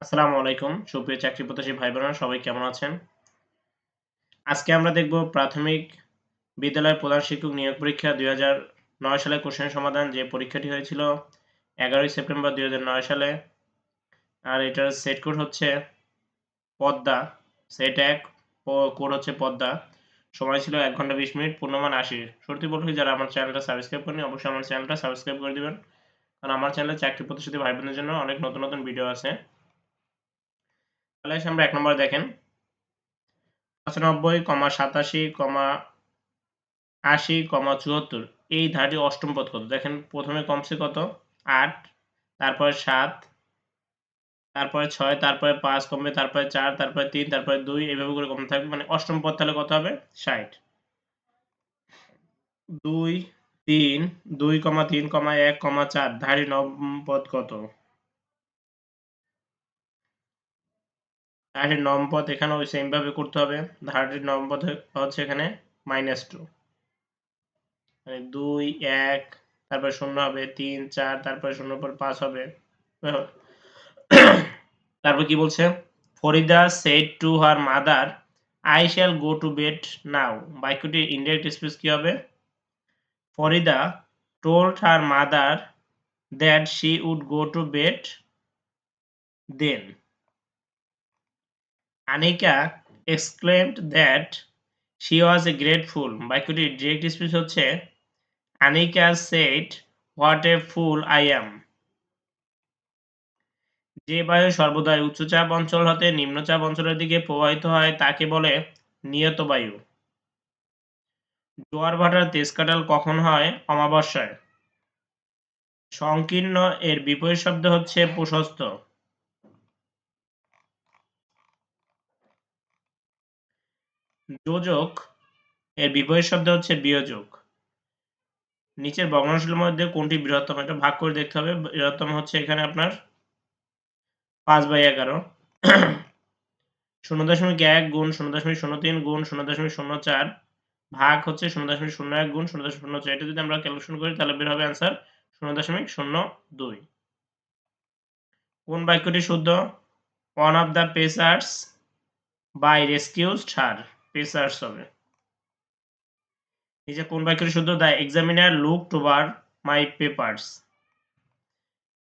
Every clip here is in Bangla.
আসসালামু আলাইকুম সুপ্রিয় চাকরি প্রত্যাশী ভাই বোনেরা সবাই কেমন আছেন? আজকে আমরা দেখব প্রাথমিক বিদ্যালয়ের প্রধান শিক্ষক নিয়োগ পরীক্ষা ২০০৯ সালের কোশ্চেন সমাধান যে পরীক্ষাটি হয়েছিল ১১ই সেপ্টেম্বর ২০০৯ সালে। আর এটার সেট কোড হচ্ছে পদ্মা। সেট ১ কোড হচ্ছে পদ্মা। সময় ছিল ১ ঘন্টা ২০ মিনিট, পূর্ণমান ৮০। শুরুতে বলছি যারা আমার চ্যানেলটা সাবস্ক্রাইব করেনি অবশ্যই আমার চ্যানেলটা সাবস্ক্রাইব করে দিবেন। কারণ আমার চ্যানেলে চাকরি প্রত্যাশী ভাই বোনদের জন্য অনেক নতুন ভিডিও আছে। তাহলে আসি আমরা ১ নম্বরে দেখেন ৯৫,৮৭, ৮০,৭৪ এই ধারাটির অষ্টম পদ কত? দেখেন প্রথমে কমছে কত? ৮, তারপরে ৭, তারপরে ৬, তারপরে ৫ কমবে, তারপরে ৪, তারপরে ৩, তারপরে ২ এভাবে করে কমতে থাকবে। মানে অষ্টম পদ তাহলে কত হবে? ৬০। ২, ৩, ২, ৩, ১, ৪ ধারাটির নবম পদ কত? ধারাটির নবম পদ এখানেও সেম ভাবে করতে হবে। ধারাটির নবম পদ হচ্ছে এখানে -2, মানে ২, ১, তারপরে ০ হবে, ৩, ৪, তারপরে ০ পর ৫ হবে। তারপর কি বলছে? Farida said to her mother, I shall go to bed now. বাক্যটির ইনডাইরেক্ট স্পিচ কি হবে? Farida told her mother that she would go to bed then. Anika exclaimed that she was a great fool. বাক্যটির ডিরেক্ট স্পিচ হচ্ছে Anika said, what a fool I am. যে বায়ু সর্বদাই উচ্চচাপ অঞ্চল হতে নিম্নচাপ অঞ্চলের দিকে প্রবাহিত হয় তাকে বলে নিয়ত বায়ু। জোয়ার ভাটার তেজ কাঁঠাল কখন হয়? অমাবস্যায়। সংকীর্ণ এর বিপরীত শব্দ হচ্ছে প্রশস্ত। যোজক এর বিপরীত শব্দ হচ্ছে বিয়োজক। নিচের ভগ্নাংশগুলোর মধ্যে কোনটি বৃহত্তম? এটা ভাগ করে দেখতে হবে। বৃহত্তম হচ্ছে এখানে আপনার ৫/১১, ০.১ গুণ ০.০৩ গুণ ০.০৪ ভাগ হচ্ছে ০.০১ গুণ ০.০৪। এটা যদি আমরা ক্যালকুলেশন করি তাহলে বের হবে অ্যান্সার ০.০২। কোন বাক্যটি শুদ্ধ? One of the passers by rescued her. Passers হবে। নিচে কোন বাক্যটি শুদ্ধ? The examiner looked over my papers.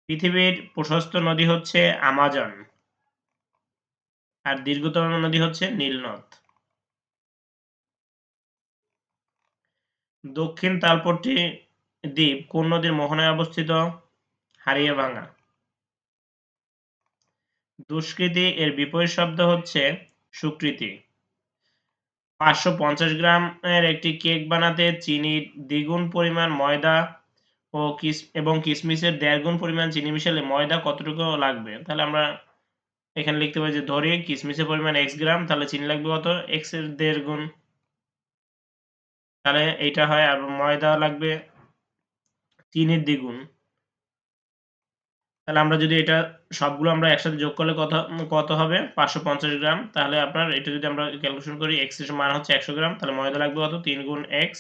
পৃথিবীর প্রশস্ত নদী হচ্ছে আমাজন আর দীর্ঘতম নদী হচ্ছে নীল নদ। দক্ষিণ তালপট্টি দ্বীপ কোন নদীর মোহনায় অবস্থিত? হারিয়াভাঙা। দুষ্কৃতী এর বিপরীত শব্দ হচ্ছে সুকৃতি। ৫৫০ গ্রামের একটি কেক বানাতে চিনির দ্বিগুণ পরিমাণ ময়দা এবং কিশমিশের ১.৫ গুণ পরিমাণ চিনি মিশালে ময়দা কতটুকু লাগবে? তাহলে আমরা এখানে লিখতে পারি যে ধরি কিশমিশের পরিমাণ x গ্রাম, তাহলে চিনি লাগবে কত? x এর ১.৫ গুণ। তাহলে এইটা হয়, আর ময়দা লাগবে চিনির দ্বিগুণ। তাহলে আমরা যদি এটা সবগুলো আমরা একসাথে যোগ করলে কত হবে? ৫৫০ গ্রাম। তাহলে আপনার এটা যদি আমরা ক্যালকুলেশন করি x এর মান হচ্ছে ১০০ গ্রাম, তাহলে ময়দা লাগবে কত? ৩ গুণ x,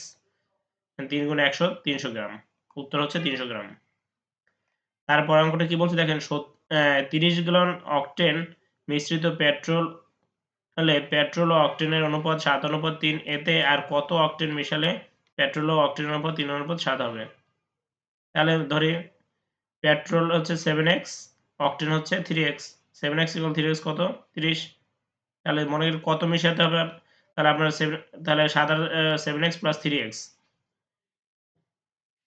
৩ গুণ ১০০, ৩০০ গ্রাম। উত্তর হচ্ছে ৩০০ গ্রাম। তারপর অঙ্কটা কি বলছে দেখেন, ৩০ গ্যালন অকটেন মিশ্রিত পেট্রোল হলে পেট্রোল ও অকটেনের অনুপাত ৭:৩। এতে আর কত অকটেন মিশালে পেট্রোল ও অকটেনের অনুপাত ৩:৭ হবে? তাহলে ধরি পেট্রোল হচ্ছে 7x, অকটেন হচ্ছে 3x। 7x = 3x কত? 30। তাহলে মনে করি কত মিশাতে হবে? তাহলে আপনার তাহলে 7x + 3x,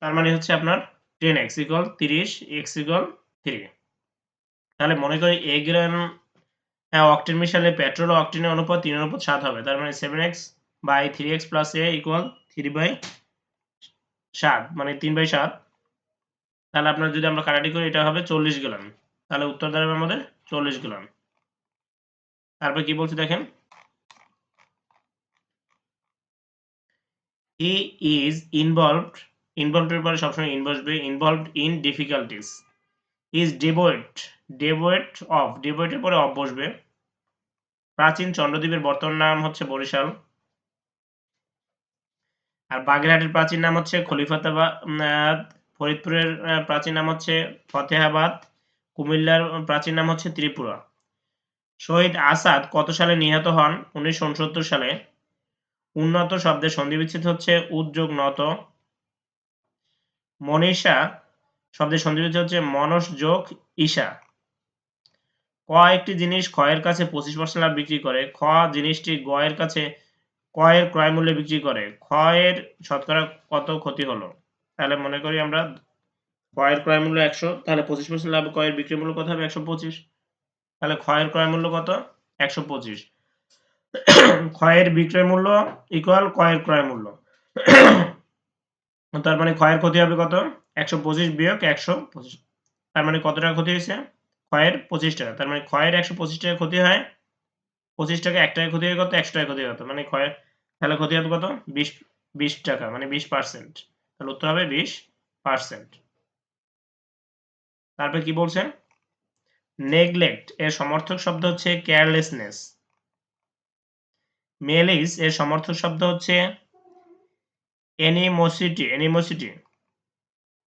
তার মানে হচ্ছে আপনার 10x = 30, x = 3। তাহলে মনে করি a গ্রাম অকটেন মিশালে পেট্রোল ও অকটেনের অনুপাত 3:7 হবে। তার মানে 7x / 3x + a = 3/7, মানে 3/7। তাহলে আপনার যদি আমরা কাটাকাটি করি এটা হবে 40 গ্যালন। তাহলে উত্তর দাঁড়াবে আমাদের 40 গ্যালন। তারপর কি বলছে দেখেন, he is involved এর পরে সবসময় ইন বসবে, involved in difficulties. he is devoid এর পরে of বসবে। প্রাচীন চন্দ্রদ্বীপের বর্তমান নাম হচ্ছে বরিশাল। আর বাগেরহাটের প্রাচীন নাম হচ্ছে খলিফাতাবাদ। ফরিদপুরের প্রাচীন নাম হচ্ছে ফতেহাবাদ। কুমিল্লার প্রাচীন নাম হচ্ছে ত্রিপুরা। শহীদ আসাদ কত সালে নিহত হন? 1969 সালে। উন্নত শব্দের সন্ধিবিচ্ছেদ হচ্ছে উদ্যোগ নত। মনীষা শব্দের সন্ধিবিচ্ছেদ হচ্ছে মনস যোগ ঈশা। ক একটি জিনিস খ এর কাছে 25% লাভ বিক্রি করে, খ জিনিসটি গ এর কাছে ক এর ক্রয় মূল্যে বিক্রি করে, খ এর শতকরা কত ক্ষতি হলো? তাহলে মনে করি আমরা ক এর ক্রয় মূল্য 100, তাহলে 25% লাভ ক এর বিক্রি মূল্য কত হবে? 125। তাহলে খ এর ক্রয় মূল্য কত? 125। খ এর বিক্রয় মূল্য ইকুয়াল ক এর ক্রয় মূল্য। তার মানে খ এর ক্ষতি হবে কত? 125 বিয়োগ 125। তার মানে কত টাকা ক্ষতি হয়েছে? খ এর 25 টাকা। তার মানে খ এর 125 টাকা ক্ষতি হয়, 25 টাকা 1 টাকা ক্ষতি হয় কত? 100 টাকা ক্ষতি হয় কত? মানে খ এর তাহলে ক্ষতি হবে কত? 20 টাকা, মানে 20%। তাহলে উত্তর হবে 20%। তারপর কি বলছে? নেগলেক্ট এর সমার্থক শব্দ হচ্ছে কেয়ারলেসনেস। মেলিস এর সমার্থক শব্দ হচ্ছে এনিমোসিটি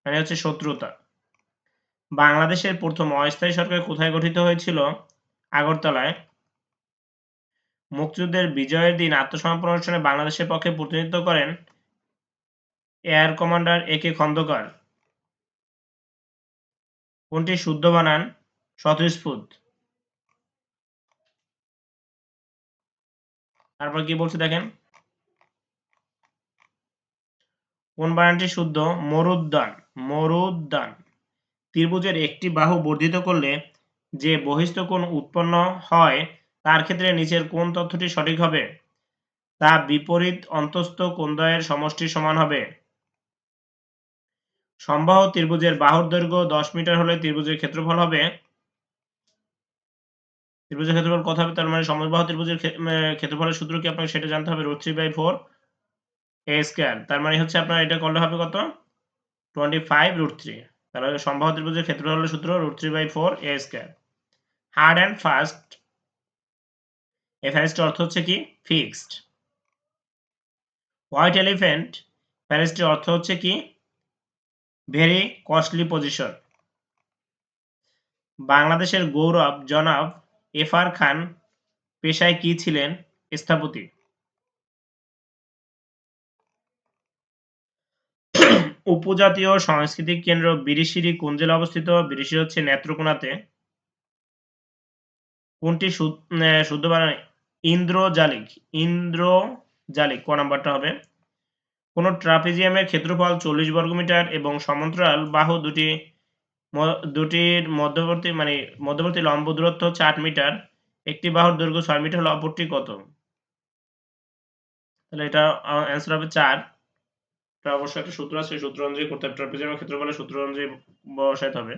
মানে হচ্ছে শত্রুতা। বাংলাদেশের প্রথম অস্থায়ী সরকার কোথায় গঠিত হয়েছিল? আগরতলায়। মুক্তিযুদ্ধের বিজয়ের দিন আত্মসমর্পণ অনুষ্ঠানে বাংলাদেশের পক্ষে প্রতিনিধিত্ব করেন এয়ার কমান্ডার এ.কে খন্দকার। কোনটি শুদ্ধ বানান? স্বতঃস্ফূর্ত। তারপর কি বলছে দেখেন, কোন বানানটি শুদ্ধ? মরুদ্যান। ত্রিভুজের একটি বাহু বর্ধিত করলে যে বহিস্থ কোণ উৎপন্ন হয় তার ক্ষেত্রে নিচের কোন তথ্যটি সঠিক হবে? তা বিপরীত অন্তস্থ কোণদ্বয়ের সমষ্টির সমান হবে। সমবাহু ত্রিভুজের বাহুর দৈর্ঘ্য 10 মিটার হলে ত্রিভুজের ক্ষেত্রফল হবে? ত্রিভুজের ক্ষেত্রফল কত হবে? তার মানে সমবাহু ত্রিভুজের ক্ষেত্রফলের সূত্র কি আপনাকে সেটা জানতে হবে, √3/4 a স্কয়ার। তার মানে হচ্ছে আপনার এটা করলে হবে কত? 25√3। তাহলে সমবাহু ত্রিভুজের ক্ষেত্রফলের সূত্র √3/4 a square. Hard and fast FRST অর্থ হচ্ছে কি? ফিক্সড। হোয়াইট এলিফ্যান্ট প্যারেসটির অর্থ হচ্ছে কি? Very costly position. বাংলাদেশের গৌরব জনাব এফ.আর. খান পেশায় কি ছিলেন? স্থপতি। উপজাতীয় সাংস্কৃতিক কেন্দ্র বিরিশিরি কোন জেলায় অবস্থিত? বিরিশিরি হচ্ছে নেত্রকোনাতে। কোনটি শুদ্ধ বানান? ইন্দ্রজালিক। ক নাম্বারটা হবে? কোন ট্রাপিজিয়ামের ক্ষেত্রফল 40 বর্গমিটার এবং সমান্তরাল বাহু দুটির মধ্যবর্তী লম্ব দূরত্ব হচ্ছে 8 মিটার। একটি বাহুর দৈর্ঘ্য 6 মিটার হলে অপরটি কত? তাহলে এটা অ্যান্সার হবে 4। এটা অবশ্যই একটা সূত্র আছে, সূত্র অনুযায়ী করতে হবে। ট্রাপিজিয়ামের ক্ষেত্রফলের সূত্র অনুযায়ী বসাইতে হবে।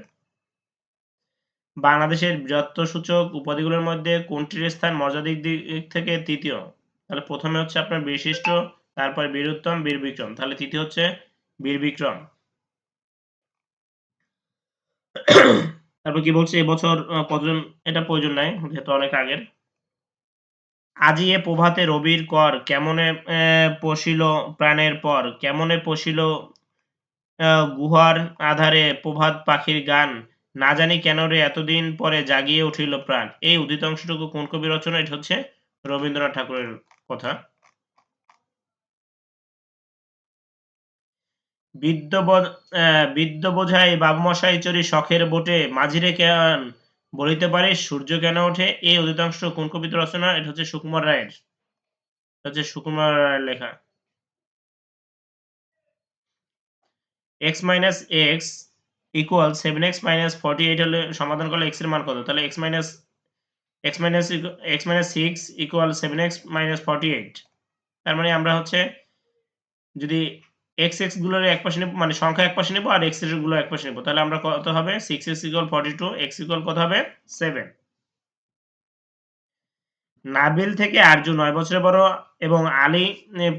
বাংলাদেশের বীরত্বসূচক উপাধিগুলোর মধ্যে কোনটির স্থান মর্যাদিক দিক থেকে তৃতীয়? তাহলে প্রথমে হচ্ছে আপনার বীরশ্রেষ্ঠ, তারপর বীরুত্তম, বীর বিক্রম। তাহলে তৃতীয় হচ্ছে বীর বিক্রম। তারপর কি বলছে এবছর কতজন? এটা প্রয়োজন নাই যেহেতু অনেক আগের। আজি এ প্রভাতে রবির কর কেমনে পশিল প্রাণের পর, কেমনে পশিল গুহার আধারে প্রভাত পাখির গান, না জানি কেন রে এতদিন পরে জাগিয়ে উঠিল প্রাণ। এই উদ্ধৃত অংশটুকু কোন কবির রচনা? এটা হচ্ছে রবীন্দ্রনাথ ঠাকুরের কথা। বিদ্য বোঝাই বাবুমশাই চড়ি শখের বোটে, মাঝিরে কেন বলিতে পারিস সূর্য কেন ওঠে? এই উদ্ধৃতাংশ কোন কবির রচনা? এটা হচ্ছে সুকুমার রায়ের। সুকুমার রায়ের লেখা। x - x ইকুয়াল 7x - 48 হলে সমাধান করলে x এর মান কত? তাহলে x - 6 ইকুয়াল 7x - 48। তার মানে আমরা হচ্ছে যদি x গুলোর একপাশে নেব, মানে সংখ্যা একপাশে নেব আর x এর গুলো একপাশে নেব, তাহলে আমরা কত হবে? 6x ইকুয়াল 42, x ইকুয়াল কত হবে? 7। নাবিল থেকে আরজু 9 বছরের বড় এবং আলী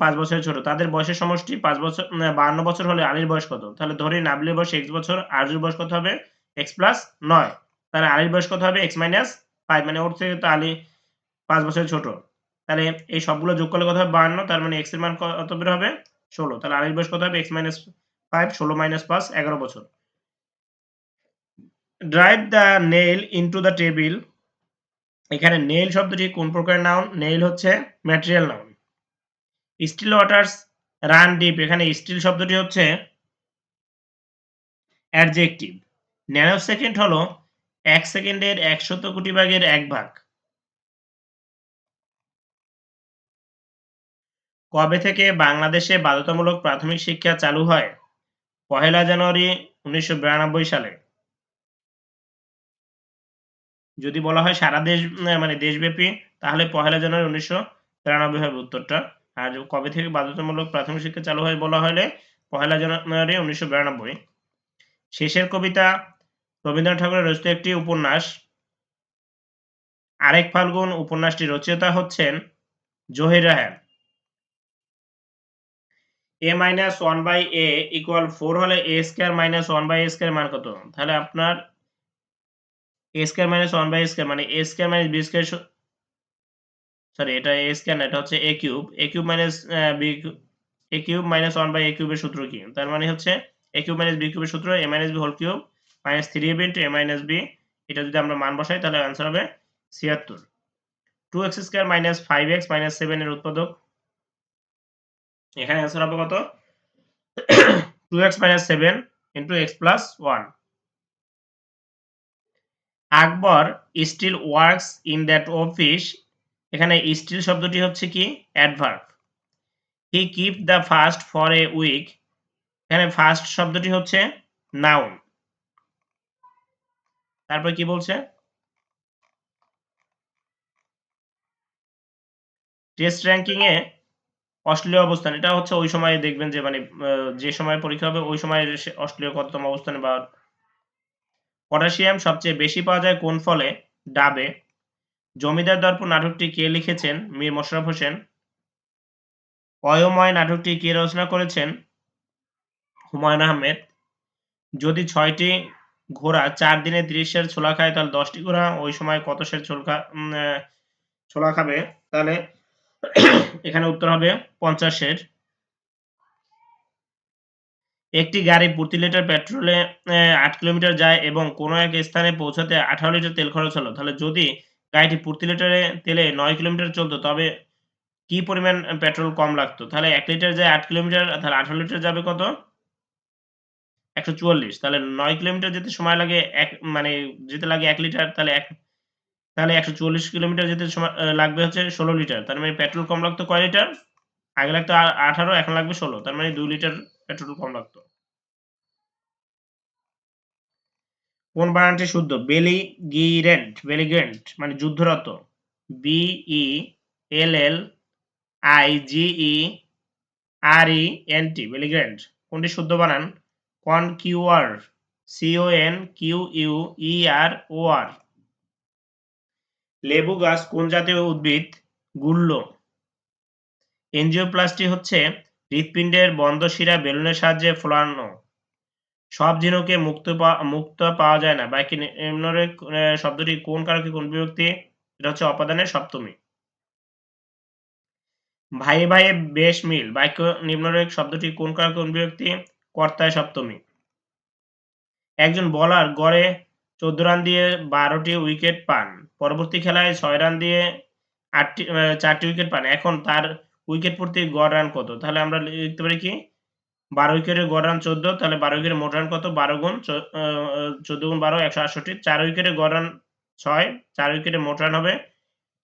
5 বছরের ছোট। তাদের বয়সের সমষ্টি 52 বছর হলে আলীর বয়স কত? তাহলে ধরি নাবিলের বয়স x বছর, আরজুর বয়স কত হবে? x + 9। তাহলে আলীর বয়স কত হবে? x - 5, মানে ওর থেকে তো আলী 5 বছরের ছোট। তাহলে এই সবগুলো যোগ করলে কত হবে? 52। তার মানে x এর মান কত বের হবে? 16। তাহলে আলীর বয়স কত হবে? x - 5, 16 - 5, 11 বছর। Drive the nail into the table এখানে নেইল শব্দটি কোন প্রকারের নাউন? নেইল হচ্ছে material noun. Still waters run deep, এখানে স্টিল শব্দটি হচ্ছে অ্যাডজেক্টিভ। ন্যানো সেকেন্ড হলো 1 সেকেন্ডের 100 কোটি ভাগের 1 ভাগ। কবে থেকে বাংলাদেশে বাধ্যতামূলক প্রাথমিক শিক্ষা চালু হয়? 1 জানুয়ারি 1992 সালে। যদি বলা হয় সারা দেশ মানে দেশব্যাপী, তাহলে 1 জানুয়ারি 1993 হবে উত্তরটা। আর কবে থেকে বাধ্যতামূলক প্রাথমিক শিক্ষা চালু হয় বলা হলে 1 জানুয়ারি 1992। শেষের কবিতা রবীন্দ্রনাথ ঠাকুরের রচিত একটি উপন্যাস। আরেক ফাল্গুন উপন্যাসটির রচয়িতা হচ্ছেন জহির রায়হান। a-1/a = 4 হলে a² - 1/a² মান কত? তাহলে আপনার a² - 1/a² মানে a² - b² সরি, এটা a² না, এটা হচ্ছে a³ - b a³ - 1/a³ এর সূত্র কি? তার মানে হচ্ছে a³ - b³ এর সূত্র a - b whole cube -3ab * a - b। এটা যদি আমরা মান বসাই তাহলে आंसर হবে 76। 2x² - 5x - 7 এর উৎপাদক। এখানে आंसर হবে কত? 2x - 7 * x + 1। Akbar still works in that office, এখানে স্টিল শব্দটি হচ্ছে কি? Adverb. He keep the fast for a week, এখানে ফাস্ট শব্দটি হচ্ছে নাউন। তারপর কি বলছে? টেস্ট র্যাঙ্কিং এ অস্ট্রেলিয়া অবস্থান, এটা হচ্ছে ওই সময় দেখবেন যে মানে যে সময় পরীক্ষা হবে ওই সময় অস্ট্রেলিয়া কততম অবস্থানে বা পটাশিয়াম সবচেয়ে বেশি পাওয়া যায় কোন ফলে? ডাবে। জমিদার দর্পণ নাটকটি কে লিখেছেন? মীর মশাররফ হোসেন। অয়ময় নাটকটি কে রচনা করেছেন? হুমায়ূন আহমেদ। যদি 6টি ঘোড়া 4 দিনে 30 সের ছোলা খায় তাহলে 10টি ঘোড়া ওই সময় কত সের ছোলা খাবে? তাহলে এখানে উত্তর হবে 50 সের। একটি গাড়ি প্রতি লিটার পেট্রোলে 8 কিলোমিটার যায় এবং কোনো এক স্থানে পৌঁছাতে 18 লিটার তেল খরচ হলো। তাহলে যদি গাড়িটি প্রতি লিটারে তেলে 9 কিলোমিটার চলত তবে কি পরিমাণ পেট্রোল কম লাগতো? তাহলে 1 লিটার যায় 8 কিলোমিটার, তাহলে 18 লিটার যাবে কত? 144। তাহলে 9 কিলোমিটার যেতে সময় লাগে মানে যেতে লাগে 1 লিটার, তাহলে 144 কিলোমিটার যেতে সময় লাগবে হচ্ছে 16 লিটার। তার মানে পেট্রোল কম লাগতো কয় লিটার? আগে লাগতো 18, এখন লাগবে 16। তার মানে 2 লিটার পেট্রোল কম লাগতো। কোন বানানটি শুদ্ধ? বেলিগ্রেন্ট মানে যুদ্ধরত। BELLIGERENT বেলিগ্রেন্ট। কোনটি শুদ্ধ বানান? কনকিউয়ার CONQUEROR। লেবু গাছ কোন জাতীয় উদ্ভিদ? গুল্ম। এনজিওপ্লাস্টি হচ্ছে হৃৎপিণ্ডের বন্ধ শিরা বেলুনের সাহায্যে ফোলানো। সব ঝিনুকে মুক্তা পাওয়া যায় না। বাক্যে নিম্নরেখ শব্দটি কোন কারকে কোন বিভক্তি? এটা হচ্ছে অপাদানের সপ্তমী। ভাইয়ে ভাইয়ে বেশ মিল, বাক্য নিম্নরেখ শব্দটি কোন কারকে কোন বিভক্তি? কর্তায় সপ্তমী। একজন বোলার গড়ে 14 রান দিয়ে 12টি উইকেট পান। পরবর্তী খেলায় 6 রান দিয়ে 4টি উইকেট পান। এখন তার উইকেট প্রতি গড় রান কত? তাহলে আমরা লিখতে পারি কি? 12 উইকেটের গড় রান 14, তাহলে 12 উইকেটের মোট রান কত? 12 গুণ 14 গুণ 12 168। 4 উইকেটের গড় রান 6, 4 উইকেটের মোট রান হবে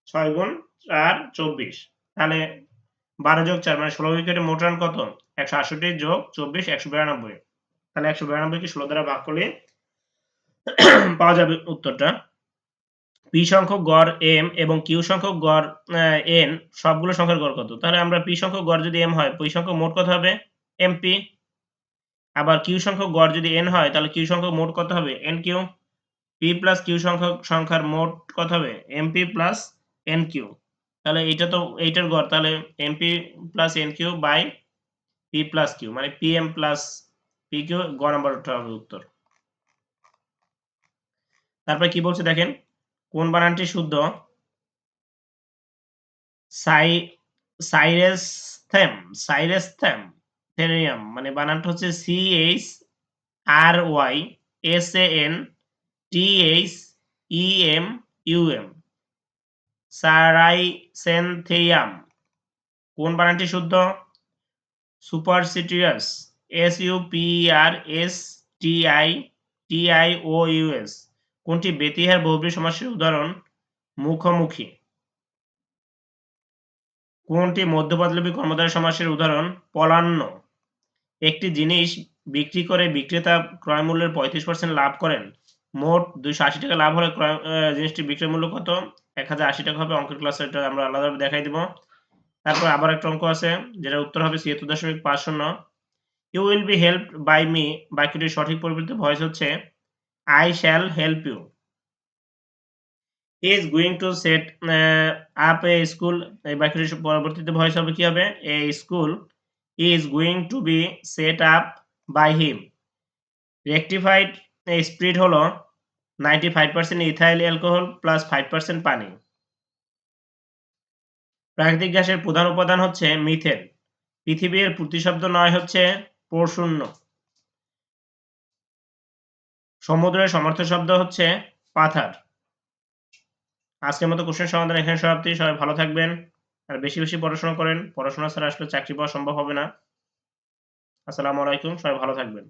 6 গুণ 4 24। তাহলে 12 যোগ 4 মানে 16 উইকেটের মোট রান কত? 168 যোগ 24 192। তাহলে 192 কে 16 দ্বারা ভাগ করলে পাওয়া যাবে উত্তরটা। পি সংখ্যক গড় m এবং কিউ সংখ্যক গড় n, সবগুলো সংখ্যার গড় কত? তাহলে আমরা পি সংখ্যক গড় যদি m হয়, পি সংখ্যক মোট কত হবে? mp। আবার কিউ সংখ্যক গড় যদি n হয় তাহলে কিউ সংখ্যক মোট কত হবে? nq। p প্লাস কিউ সংখ্যার মোট কত হবে? mp plus nq। তাহলে এইটা তো এইটার গড়, তাহলে mp plus nq by p plus q মানে pm প্লাস pq, গ নাম্বারটা হবে উত্তর। তারপরে কি বলছে দেখেন, কোন বানানটি শুদ্ধ? সাইরেসথেম মানে বানানটা হচ্ছে CHRYSANTHEMUM। সারাইসেনথেইয়াম। কোন বানানটি শুদ্ধ? সুপারসিটিয়াস, SUPERSTITIOUS। কোনটি ব্যতিহার বহুব্রীহি সমাসের উদাহরণ? মুখোমুখি। কোনটি মধ্যপদলোপী কর্মধারয় সমাসের উদাহরণ? পলান্ন। একটি জিনিস বিক্রি করে বিক্রেতা ক্রয়মূল্যের 35% লাভ করেন। মোট 280 টাকা লাভ হলে জিনিসটি বিক্রয় মূল্য কত? 1080 টাকা হবে। অঙ্কের ক্লাসে এটা আমরা আলাদাভাবে দেখাই দিব। তারপর আবার একটা অঙ্ক আছে, যেটা উত্তর হবে 76.50। You will be helped by me বাক্যটির সঠিক পরিবর্তিত ভয়েস হচ্ছে I shall help you. He is going to set up a school, এই বাক্যটির পরবর্তীতে ভয়েস হবে কি হবে? A school is going to be set up by him। Rectified spirit হলো 95% ইথাইল অ্যালকোহল প্লাস 5% পানি। প্রাকৃতিক গ্যাসের প্রধান উপাদান হচ্ছে মিথেন। পৃথিবীর প্রতিশব্দ নয় হচ্ছে প্রশূন্য। সমুদ্রের সমার্থক শব্দ হচ্ছে পাথার। আজকের মতো কোশ্চেন সমাধান এখানে সমাপ্তি। সবাই ভালো থাকবেন আর বেশি বেশি পড়াশোনা করেন। পড়াশোনা ছাড়া আসলে চাকরি পাওয়া সম্ভব হবে না। আসসালামু আলাইকুম, সবাই ভালো থাকবেন।